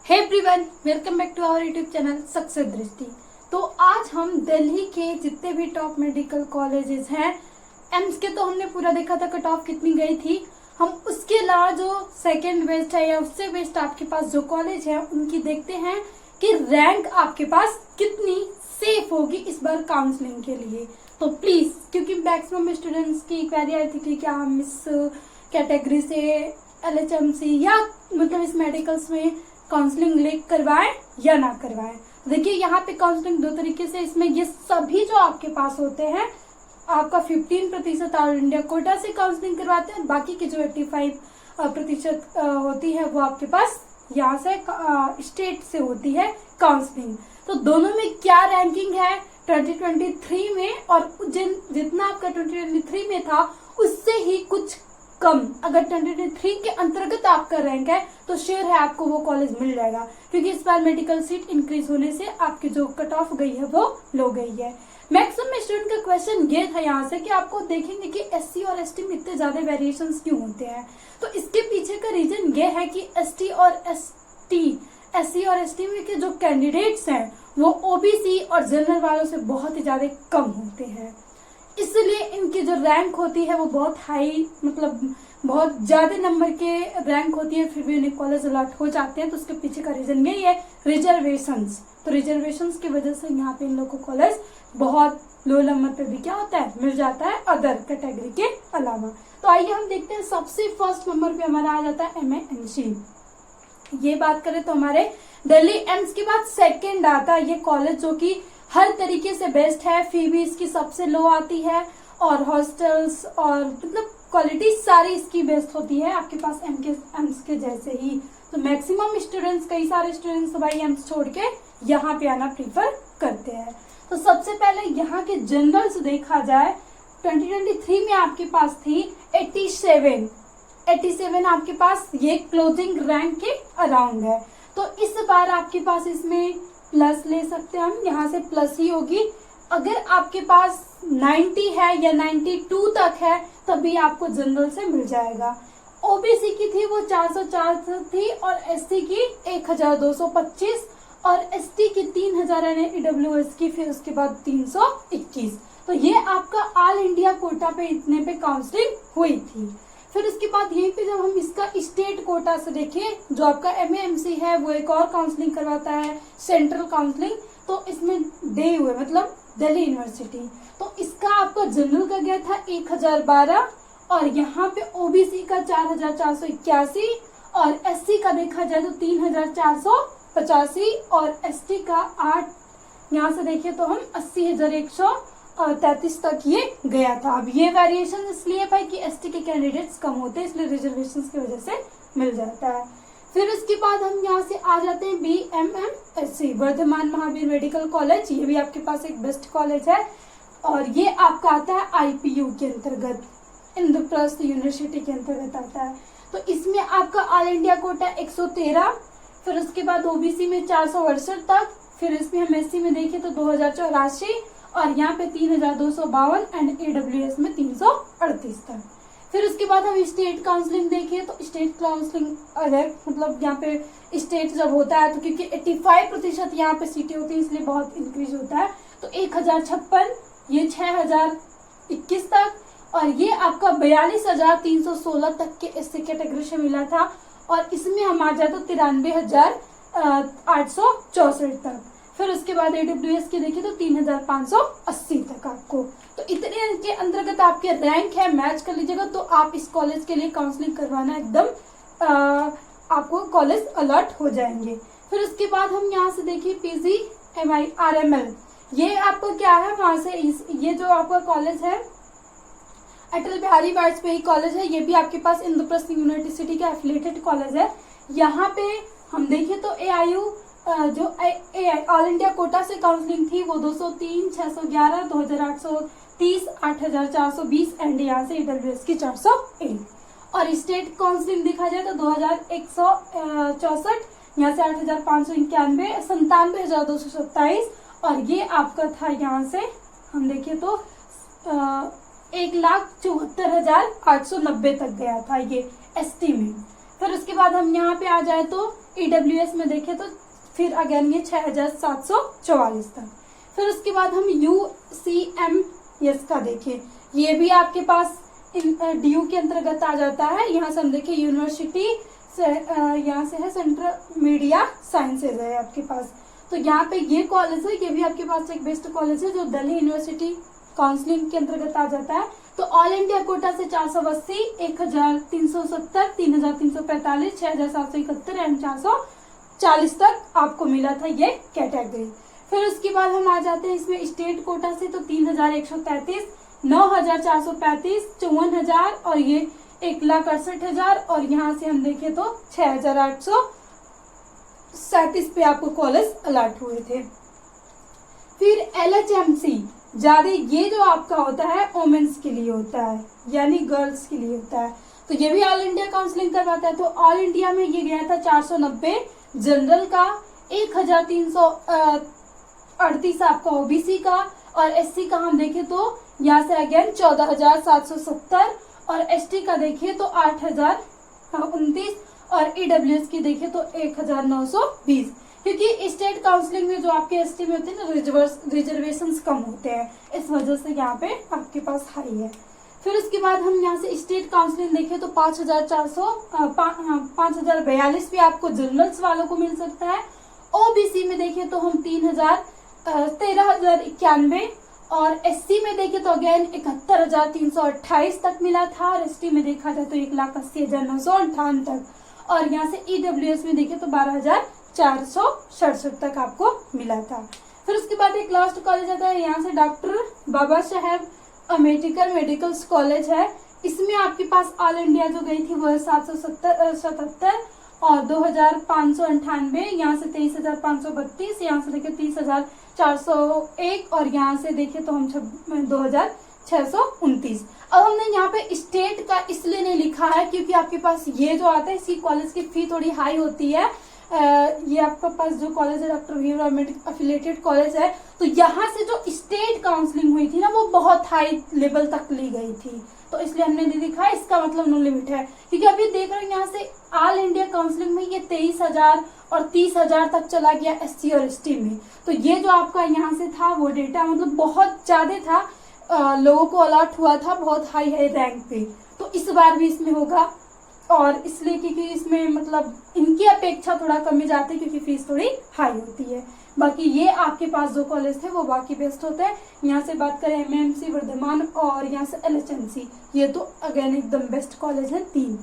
Hey everyone, welcome back to our YouTube channel success Drishti. तो आज हम दिल्ली के जितने भी टॉप मेडिकल कॉलेजेस हैं, एम्स के तो हमने पूरा देखा था कट ऑफ कितनी गई थी। हम उसके अलावा जो सेकंड बेस्ट है या उससे बेस्ट आपके पास जो कॉलेज है उनकी देखते हैं कि रैंक आपके पास कितनी सेफ होगी इस बार काउंसलिंग के लिए। तो प्लीज, क्योंकि मैक्सिमम स्टूडेंट्स की क्वेरी आई थी कि क्या हम इस कैटेगरी से LHMC या मतलब इस मेडिकल्स में काउंसलिंग करवाएं या ना करवाएं। देखिए, यहाँ पे काउंसलिंग दो तरीके से, इसमें ये सभी जो आपके पास होते हैं आपका 15% ऑल इंडिया कोटा से काउंसलिंग करवाते हैं, बाकी की जो 85% होती है वो आपके पास यहाँ से स्टेट से होती है काउंसलिंग। तो दोनों में क्या रैंकिंग है 2023 में, और जितना आपका 2023 में था उससे ही कुछ कम, अगर 2023 के अंतर्गत आपका रैंक है तो श्योर है आपको वो कॉलेज मिल जाएगा, क्योंकि इस बार मेडिकल सीट इंक्रीज होने से आपकी जो कट ऑफ गई है वो लो गई है। मैक्सिमम स्टूडेंट का क्वेश्चन ये था यहाँ से कि आपको देखेंगे कि SC और ST में इतने ज्यादा वेरिएशंस क्यों होते हैं। तो इसके पीछे का रीजन ये है कि SC और ST में के जो कैंडिडेट्स हैं वो OBC और जनरल वालों से बहुत ही ज्यादा कम होते हैं, इसलिए इनकी जो रैंक होती है वो बहुत हाई, मतलब बहुत ज्यादा नंबर के रैंक होती है, फिर भी उन्हें कॉलेज अलॉट हो जाते हैं। तो उसके पीछे का रीजन यही है, रिजर्वेशंस। तो रिजर्वेशंस की वजह से यहाँ पे इन लोगों को कॉलेज बहुत लो नंबर पे भी क्या होता है, मिल जाता है अदर कैटेगरी के अलावा। तो आइए हम देखते हैं, सबसे फर्स्ट नंबर पे हमारा आ जाता है MANC। ये बात करें तो हमारे दिल्ली एम्स के बाद सेकेंड आता है ये कॉलेज, जो की हर तरीके से बेस्ट है। फी भी इसकी सबसे लो आती है और हॉस्टल्स और मतलब क्वालिटी सारी इसकी बेस्ट होती है आपके पास एम्स के जैसे ही। तो मैक्सिमम स्टूडेंट्स, कई सारे स्टूडेंट्स भाई एम्स छोड़ के यहाँ पे आना प्रीफर करते हैं। तो सबसे पहले यहाँ के जनरल्स देखा जाए, 2023 में आपके पास थी 87 आपके पास, ये क्लोजिंग रैंक के अराउंड है। तो इस बार आपके पास इसमें प्लस ले सकते हैं हम, यहाँ से प्लस ही होगी। अगर आपके पास 90 है या 92 तक है तभी आपको जनरल से मिल जाएगा। OBC की थी वो 404 थी और SC की 1225 और ST की 3000 है, EWS की फिर उसके बाद 321। तो ये आपका ऑल इंडिया कोटा पे इतने पे काउंसलिंग हुई थी। फिर उसके बाद यहीं पे जब हम इसका स्टेट कोटा से देखें, जो आपका MAMC है वो एक और काउंसलिंग करवाता है, सेंट्रल काउंसलिंग। तो इसमें डे हुए मतलब दिल्ली यूनिवर्सिटी, तो इसका आपका जनरल का गया था 1012 और यहाँ पे OBC का 4481 और SC का देखा जाए तो 3485 और ST का 8, यहाँ से देखिए तो हम 80,133 तक ये गया था। अब ये वेरिएशन इसलिए भाई कि ST के कैंडिडेट्स कम होते हैं, इसलिए रिजर्वेशन की वजह से मिल जाता है। फिर उसके बाद हम यहाँ से आ जाते हैं BMMSC, Vardhman Mahavir medical college. ये भी आपके पास एक बेस्ट कॉलेज है और ये आपका आता है IPU के अंतर्गत, इंद्रप्रस्थ यूनिवर्सिटी के अंतर्गत आता है। तो इसमें आपका ऑल इंडिया कोटा 113, फिर उसके बाद OBC में 468 तक, फिर इसमें हम SC में देखें तो 2084 और यहाँ पे 3252 एंड AWS में 338 तक। फिर उसके बाद हम स्टेट काउंसलिंग देखें तो स्टेट काउंसलिंग अलग, मतलब यहाँ पे स्टेट जब होता है तो क्योंकि 85% यहाँ पे सीटें होती है इसलिए बहुत इंक्रीज होता है। तो 1056, ये 6021 तक और ये आपका 42,316 तक के SC कैटेगरी से मिला था और इसमें हम आ जाए तो 93,864 तक। फिर उसके बाद AWS की देखिए तो 3,580 तक आपको। तो इतने के अंतर्गत आपके रैंक है, मैच कर लीजिएगा तो आप इस कॉलेज के लिए काउंसलिंग करवाना एकदम आपको कॉलेज अलॉट हो जाएंगे। फिर उसके बाद हम यहाँ से देखिए PGMI-RML, ये आपको क्या है, वहां से ये जो आपका कॉलेज है अटल बिहारी वाजपेयी कॉलेज है, ये भी आपके पास इंद्रप्रस्थ यूनिवर्सिटी का एफिलिएटेड कॉलेज है। यहाँ पे हम देखें तो AIU जो ऑल इंडिया कोटा से काउंसलिंग थी वो 203, 611, 2830, 8420 एंड यहाँ से EWS की 401 और स्टेट काउंसलिंग देखा जाए तो 2164, यहाँ से 8591, 97,227 और ये आपका था यहाँ से हम देखें तो 1,74,890 तक गया था ये ST में। फिर उसके बाद हम यहाँ पे आ जाए तो EWS में देखें तो फिर अगेन ये 6744 तक। फिर उसके बाद हम UCMS का देखें, ये भी आपके पास DU के अंतर्गत आ जाता है। यहाँ से हम देखें यूनिवर्सिटी से, यहाँ से है सेंट्रल मीडिया साइंसेज है आपके पास। तो यहाँ पे ये कॉलेज है, ये भी आपके पास एक बेस्ट कॉलेज है जो दिल्ली यूनिवर्सिटी काउंसलिंग के अंतर्गत आ जाता है। तो ऑल इंडिया कोटा से 480, 1370, 3345, 6771 एंड 440 तक आपको मिला था ये कैटेगरी। फिर उसके बाद हम आ जाते हैं इसमें स्टेट कोटा से, तो 3133, 9435, 54,000 और ये 1,68,000 और यहाँ से हम देखें तो 6,837 पे आपको कॉलेज अलॉट हुए थे। फिर LHMC ज्यादा ये जो आपका होता है वोमेन्स के लिए होता है, यानी गर्ल्स के लिए होता है। तो ये भी ऑल इंडिया काउंसलिंग करवाता है। तो ऑल इंडिया में ये गया था 490 जनरल का, 1,338 आपका OBC का और SC का हम देखें तो यहाँ से अगेन 14,770 और ST का देखें तो 8,029 और EWS की देखें तो 1,920, क्योंकि स्टेट काउंसलिंग में जो आपके ST में होते हैं ना रिजर्वेशंस कम होते हैं, इस वजह से यहाँ पे आपके पास हाई है। फिर उसके बाद हम यहाँ से स्टेट काउंसलिंग देखें तो 5,042 भी आपको जनरल्स वालों को मिल सकता है। OBC में देखें तो हम 13,091 और SC में देखें तो अगेन 71,328 तक मिला था और ST में देखा जाए तो 1,80,958 तक और यहाँ से EWS में देखें तो 12,467 तक आपको मिला था। फिर उसके बाद एक लास्ट कॉलेज आता है, यहाँ से doctor Baba Saheb Ambedkar medical college है। इसमें आपके पास ऑल इंडिया जो गई थी वो है 777 और 2,598, यहाँ से 23,532, यहाँ से देखे 30,401 और यहाँ से देखे तो हम 2,629। अब हमने यहाँ पे स्टेट का इसलिए नहीं लिखा है क्योंकि आपके पास ये जो आता है इसी कॉलेज की फी थोड़ी हाई होती है। ये आपके पास जो कॉलेज है doctor Bhimrao Ambedkar affiliated college है, तो यहाँ से जो स्टेट काउंसलिंग हुई थी ना वो बहुत हाई लेवल तक ली गई थी, तो इसलिए हमने नहीं लिखा है। इसका मतलब नो लिमिट है क्योंकि अभी देख रहे हैं यहाँ से ऑल इंडिया काउंसलिंग में ये 23,000 और 30,000 तक चला गया SC और ST में। तो ये जो आपका यहाँ से था वो डेटा मतलब बहुत ज्यादा था, लोगों को अलॉट हुआ था बहुत हाई रैंक पे। तो इस बार भी इसमें होगा और इसलिए क्योंकि इसमें मतलब इनकी अपेक्षा थोड़ा कमी जाती है क्योंकि फीस थोड़ी हाई होती है। बाकी ये आपके पास जो कॉलेज थे वो बाकी बेस्ट होते हैं। यहाँ से बात करें MMC वर्धमान और यहाँ से LHMC, ये तो अगेन एकदम बेस्ट कॉलेज है, 3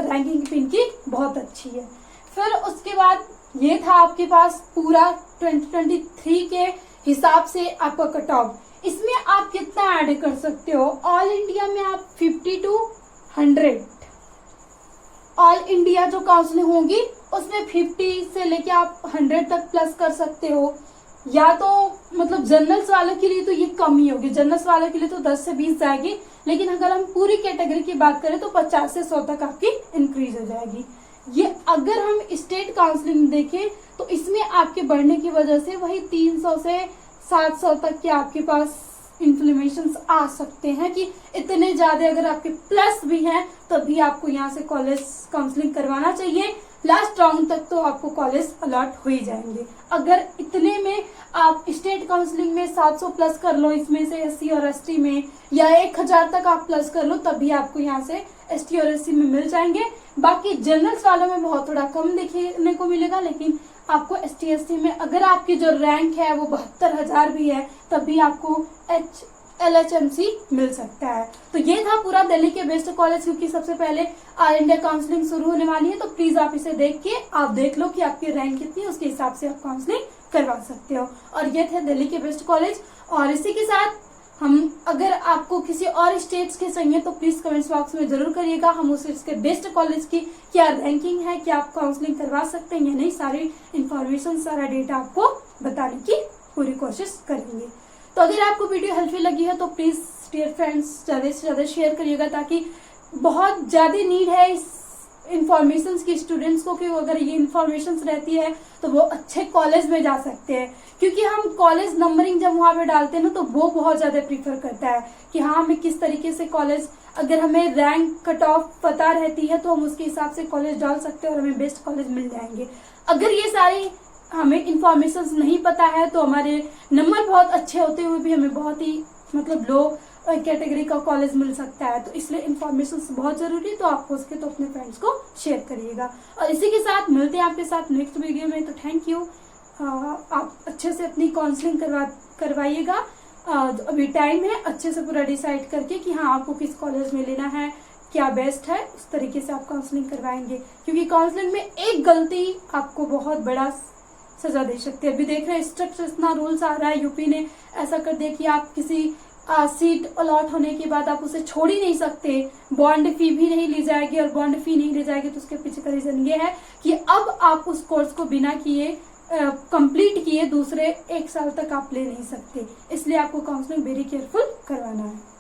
रैंकिंग इनकी बहुत अच्छी है। फिर उसके बाद ये था आपके पास पूरा 2023 के हिसाब से आपका कट ऑफ। इसमें आप कितना ऐड कर सकते हो, ऑल इंडिया में आप 50 to 100 ऑल इंडिया जो काउंसलिंग होगी उसमें 50 से लेके आप 100 तक प्लस कर सकते हो। या तो मतलब जनरल्स वालों के लिए तो ये कम ही होगी, जनरल्स वालों के लिए तो 10 से 20 जाएगी, लेकिन अगर हम पूरी कैटेगरी की बात करें तो 50 से 100 तक आपकी इंक्रीज हो जाएगी। ये अगर हम स्टेट काउंसलिंग देखें तो इसमें आपके बढ़ने की वजह से वही 300 से 700 तक के आपके पास इंफ्लेमेशन आ सकते हैं कि इतने ज्यादा अगर आपके प्लस भी हैं तभी आपको यहाँ से कॉलेज काउंसलिंग करवाना चाहिए। लास्ट राउंड तक तो आपको कॉलेज अलॉट हो ही जाएंगे। अगर इतने में आप स्टेट काउंसलिंग में 700 प्लस कर लो, इसमें से SC और ST में, या 1,000 तक आप प्लस कर लो तभी आपको यहाँ से ST और SC में मिल जाएंगे। बाकी जनरल्स वालों में बहुत थोड़ा कम देखने को मिलेगा, लेकिन आपको ST SC में अगर आपकी जो रैंक है वो 72,000 भी है तभी आपको LHMC मिल सकता है। तो ये था पूरा दिल्ली के बेस्ट कॉलेज, क्योंकि सबसे पहले ऑल इंडिया काउंसलिंग शुरू होने वाली है, तो प्लीज आप इसे देख के आप देख लो कि आपकी रैंक कितनी है, उसके हिसाब से आप काउंसलिंग करवा सकते हो। और ये थे दिल्ली के बेस्ट कॉलेज। और इसी के साथ हम अगर आपको किसी और स्टेट्स के चाहिए तो प्लीज कमेंट्स बॉक्स में जरूर करिएगा, हम उस इसके बेस्ट कॉलेज की क्या रैंकिंग है, क्या आप काउंसलिंग करवा सकते हैं या नहीं, सारी इंफॉर्मेशन सारा डेटा आपको बताने की पूरी कोशिश करेंगे। तो अगर आपको वीडियो हेल्पफुल लगी है तो प्लीज डियर फ्रेंड्स ज्यादा से ज्यादा शेयर करिएगा, ताकि बहुत ज्यादा नीड है इस इंफॉर्मेशन की स्टूडेंट्स को कि अगर ये इंफॉर्मेशन रहती है तो वो अच्छे कॉलेज में जा सकते हैं, क्योंकि हम कॉलेज नंबरिंग जब वहाँ पे डालते हैं ना तो वो बहुत ज़्यादा प्रीफर करता है कि हाँ हमें किस तरीके से कॉलेज, अगर हमें रैंक कट ऑफ पता रहती है तो हम उसके हिसाब से कॉलेज डाल सकते हैं और हमें बेस्ट कॉलेज मिल जाएंगे। अगर ये सारी हमें इंफॉर्मेशन नहीं पता है तो हमारे नंबर बहुत अच्छे होते हुए भी हमें बहुत ही मतलब लो कैटेगरी का कॉलेज मिल सकता है। तो इसलिए इन्फॉर्मेशन बहुत जरूरी है, तो आप हो सके तो अपने फ्रेंड्स को शेयर करिएगा। और इसी के साथ मिलते हैं आपके साथ नेक्स्ट वीडियो में। तो थैंक यू। आप अच्छे से अपनी काउंसलिंग करवाइएगा। अभी टाइम है, अच्छे से पूरा डिसाइड करके कि हाँ आपको किस कॉलेज में लेना है, क्या बेस्ट है, उस तरीके से आप काउंसलिंग करवाएंगे, क्योंकि काउंसलिंग में एक गलती आपको बहुत बड़ा सजा दे सकती है। अभी देख रहे हैं स्ट्रिक्ट इतना रूल्स आ रहा है, यूपी ने ऐसा कर दिया कि आप किसी सीट अलॉट होने के बाद आप उसे छोड़ ही नहीं सकते, बॉन्ड फी भी नहीं ली जाएगी, और बॉन्ड फी नहीं ली जाएगी तो उसके पीछे का रीजन ये है कि अब आप उस कोर्स को बिना किए कंप्लीट किए दूसरे 1 साल तक आप ले नहीं सकते। इसलिए आपको काउंसलिंग वेरी केयरफुल करवाना है।